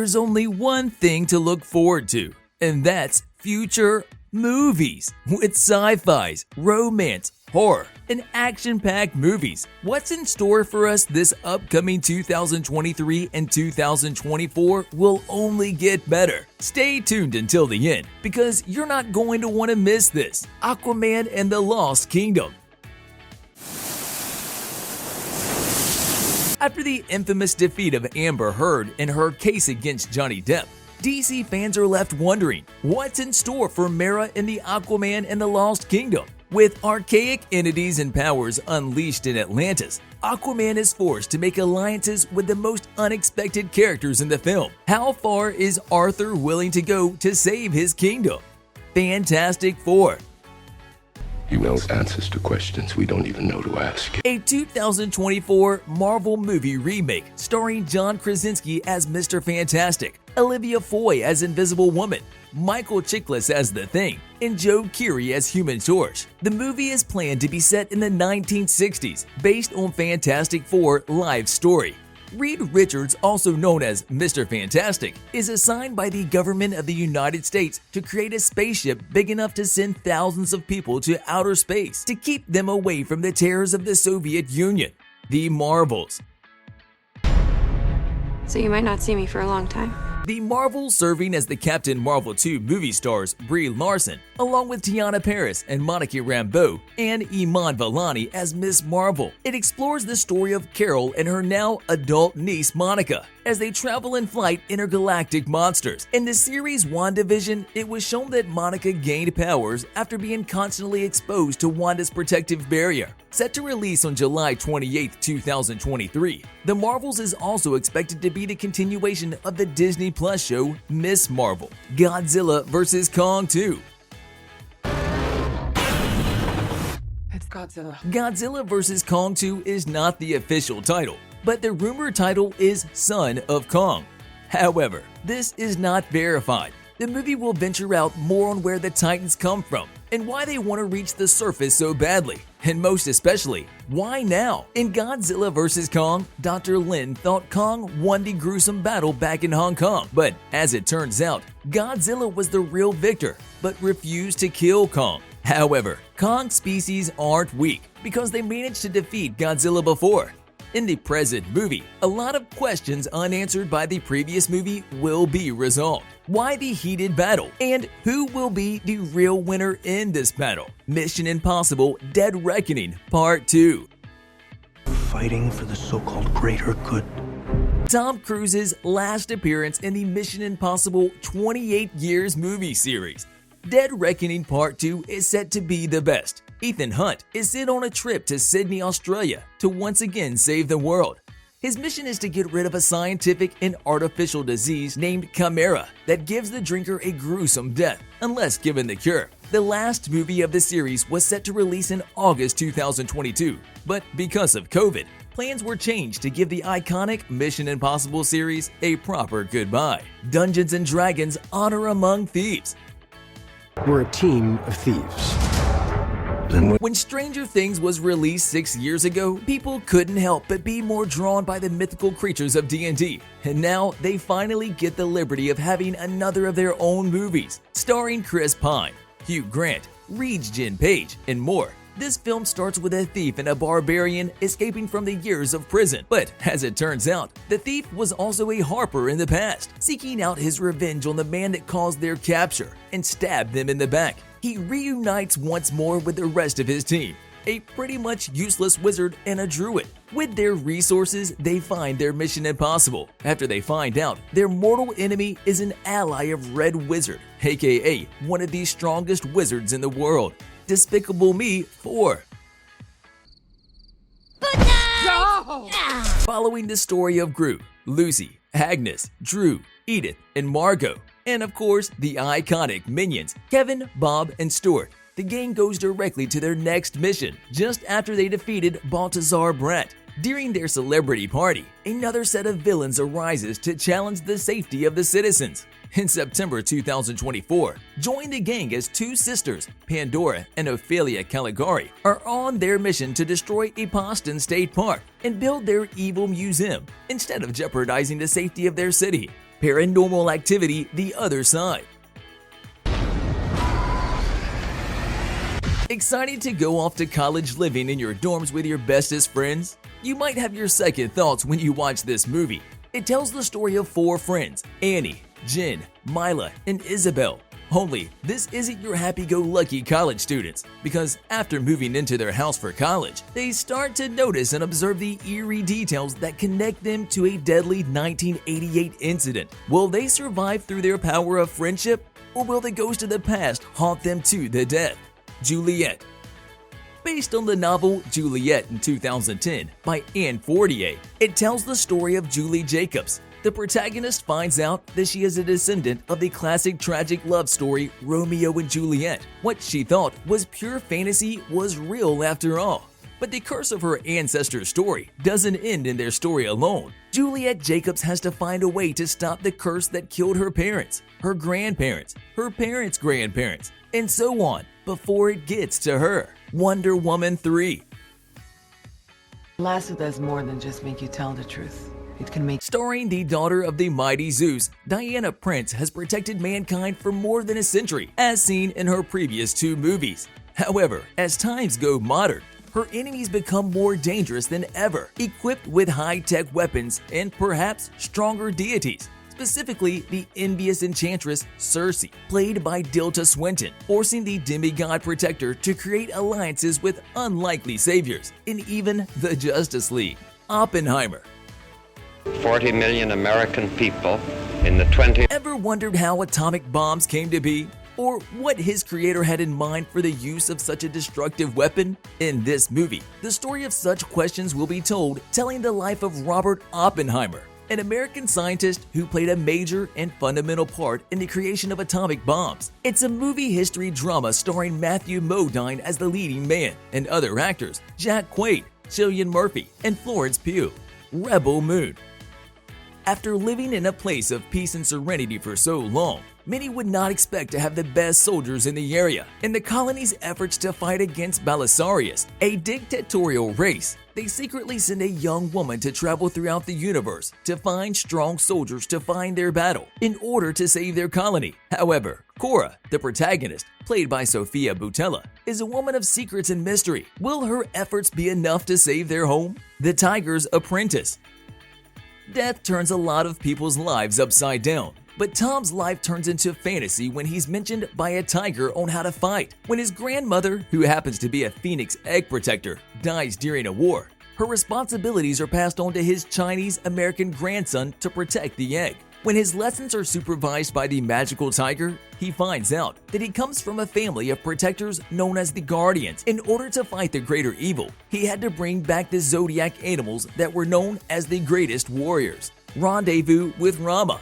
there's only one thing to look forward to, and that's future movies with sci-fis, romance, horror, and action-packed movies. What's in store for us this upcoming 2023 and 2024 will only get better. Stay tuned until the end, because you're not going to want to miss this. Aquaman and the Lost Kingdom. After the infamous defeat of Amber Heard in her case against Johnny Depp, DC fans are left wondering what's in store for Mera in the Aquaman and the Lost Kingdom. With archaic entities and powers unleashed in Atlantis, Aquaman is forced to make alliances with the most unexpected characters in the film. How far is Arthur willing to go to save his kingdom? Fantastic Four. He knows answers to questions we don't even know to ask. A 2024 Marvel movie remake starring John Krasinski as Mr. Fantastic, Olivia Foy as Invisible Woman, Michael Chiklis as The Thing, and Joe Keery as Human Torch. The movie is planned to be set in the 1960s, based on Fantastic Four live story. Reed Richards, also known as Mr. Fantastic, is assigned by the government of the United States to create a spaceship big enough to send thousands of people to outer space to keep them away from the terrors of the Soviet Union. The Marvels. So you might not see me for a long time. The Marvels, serving as the Captain Marvel 2 movie stars Brie Larson, along with Tiana Paris and Monica Rambeau, and Iman Vellani as Miss Marvel. It explores the story of Carol and her now adult niece Monica as they travel in flight intergalactic monsters. In the series WandaVision, it was shown that Monica gained powers after being constantly exposed to Wanda's protective barrier. Set to release on July 28, 2023, The Marvels is also expected to be the continuation of the Disney Plus show Miss Marvel, Godzilla vs. Kong 2. It's Godzilla. Godzilla vs. Kong 2 is not the official title, but the rumored title is Son of Kong. However, this is not verified. The movie will venture out more on where the Titans come from and why they want to reach the surface so badly, and most especially, why now? In Godzilla vs. Kong, Dr. Lin thought Kong won the gruesome battle back in Hong Kong, but as it turns out, Godzilla was the real victor, but refused to kill Kong. However, Kong's species aren't weak because they managed to defeat Godzilla before. In the present movie, a lot of questions unanswered by the previous movie will be resolved. Why the heated battle? And who will be the real winner in this battle? Mission Impossible: Dead Reckoning Part 2. Fighting for the so-called greater good. Tom Cruise's last appearance in the Mission Impossible 28 Years movie series. Dead Reckoning Part 2 is set to be the best. Ethan Hunt is sent on a trip to Sydney, Australia to once again save the world. His mission is to get rid of a scientific and artificial disease named Chimera that gives the drinker a gruesome death unless given the cure. The last movie of the series was set to release in August 2022, but because of COVID, plans were changed to give the iconic Mission Impossible series a proper goodbye. Dungeons & Dragons: Honor Among Thieves. We're a team of thieves. When Stranger Things was released 6 years ago, people couldn't help but be more drawn by the mythical creatures of D&D, and now they finally get the liberty of having another of their own movies, starring Chris Pine, Hugh Grant, Regis Page, and more. This film starts with a thief and a barbarian escaping from the years of prison. But as it turns out, the thief was also a harper in the past, seeking out his revenge on the man that caused their capture and stabbed them in the back. He reunites once more with the rest of his team, a pretty much useless wizard and a druid. With their resources, they find their mission impossible. After they find out, their mortal enemy is an ally of Red Wizard, aka one of the strongest wizards in the world. Despicable Me 4. Following the story of Gru, Lucy, Agnes, Drew, Edith, and Margot, and of course the iconic minions Kevin, Bob, and Stuart, the gang goes directly to their next mission just after they defeated Baltazar Brandt. During their celebrity party, another set of villains arises to challenge the safety of the citizens. In September 2024, join the gang as two sisters, Pandora and Ophelia Caligari, are on their mission to destroy a Boston State Park and build their evil museum instead of jeopardizing the safety of their city. Paranormal Activity: The Other Side. Excited to go off to college living in your dorms with your bestest friends? You might have your second thoughts when you watch this movie. It tells the story of 4 friends: Annie, Jen, Mila, and Isabel. Only, this isn't your happy-go-lucky college students, because after moving into their house for college, they start to notice and observe the eerie details that connect them to a deadly 1988 incident. Will they survive through their power of friendship, or will the ghost of the past haunt them to the death? Juliet. Based on the novel Juliet in 2010 by Anne Fortier, it tells the story of Julie Jacobs. The protagonist finds out that she is a descendant of the classic tragic love story Romeo and Juliet. What she thought was pure fantasy was real after all. But the curse of her ancestor's story doesn't end in their story alone. Juliet Jacobs has to find a way to stop the curse that killed her parents, her grandparents, her parents' grandparents, and so on before it gets to her. Wonder Woman 3. Lasso does more than just make you tell the truth. It can make... Starring the daughter of the mighty Zeus, Diana Prince has protected mankind for more than a century, as seen in her previous 2 movies. However, as times go modern, her enemies become more dangerous than ever, equipped with high-tech weapons and perhaps stronger deities. Specifically, the envious enchantress Circe, played by Tilda Swinton, forcing the demigod protector to create alliances with unlikely saviors in even the Justice League. Oppenheimer. 40 million American people in the 20th. Ever wondered how atomic bombs came to be? Or what his creator had in mind for the use of such a destructive weapon? In this movie, the story of such questions will be told, telling the life of Robert Oppenheimer, an American scientist who played a major and fundamental part in the creation of atomic bombs. It's a movie history drama starring Matthew Modine as the leading man, and other actors Jack Quaid, Cillian Murphy, and Florence Pugh. Rebel Moon. After living in a place of peace and serenity for so long, many would not expect to have the best soldiers in the area. In the colony's efforts to fight against Belisarius, a dictatorial race, they secretly send a young woman to travel throughout the universe to find strong soldiers to find their battle in order to save their colony. However, Cora, the protagonist, played by Sofia Boutella, is a woman of secrets and mystery. Will her efforts be enough to save their home? The Tiger's Apprentice. Death turns a lot of people's lives upside down, but Tom's life turns into fantasy when he's mentioned by a tiger on how to fight. When his grandmother, who happens to be a Phoenix egg protector, dies during a war, her responsibilities are passed on to his Chinese-American grandson to protect the egg. When his lessons are supervised by the magical tiger, he finds out that he comes from a family of protectors known as the Guardians. In order to fight the greater evil, he had to bring back the zodiac animals that were known as the greatest warriors. Rendezvous with Rama.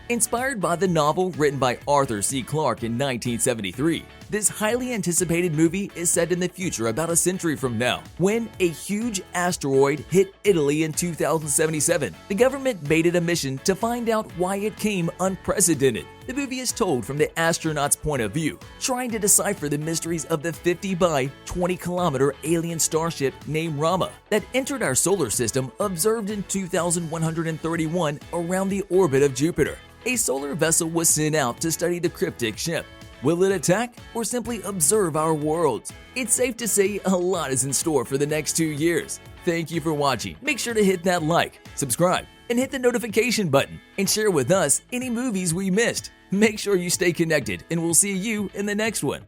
Inspired by the novel written by Arthur C. Clarke in 1973, this highly anticipated movie is set in the future about a century from now, when a huge asteroid hit Italy in 2077. The government made it a mission to find out why it came unprecedented. The movie is told from the astronaut's point of view, trying to decipher the mysteries of the 50 by 20 kilometer alien starship named Rama that entered our solar system, observed in 2131 around the orbit of Jupiter. A solar vessel was sent out to study the cryptic ship. Will it attack or simply observe our worlds? It's safe to say a lot is in store for the next 2 years. Thank you for watching. Make sure to hit that like, subscribe, and hit the notification button, and share with us any movies we missed. Make sure you stay connected, and we'll see you in the next one.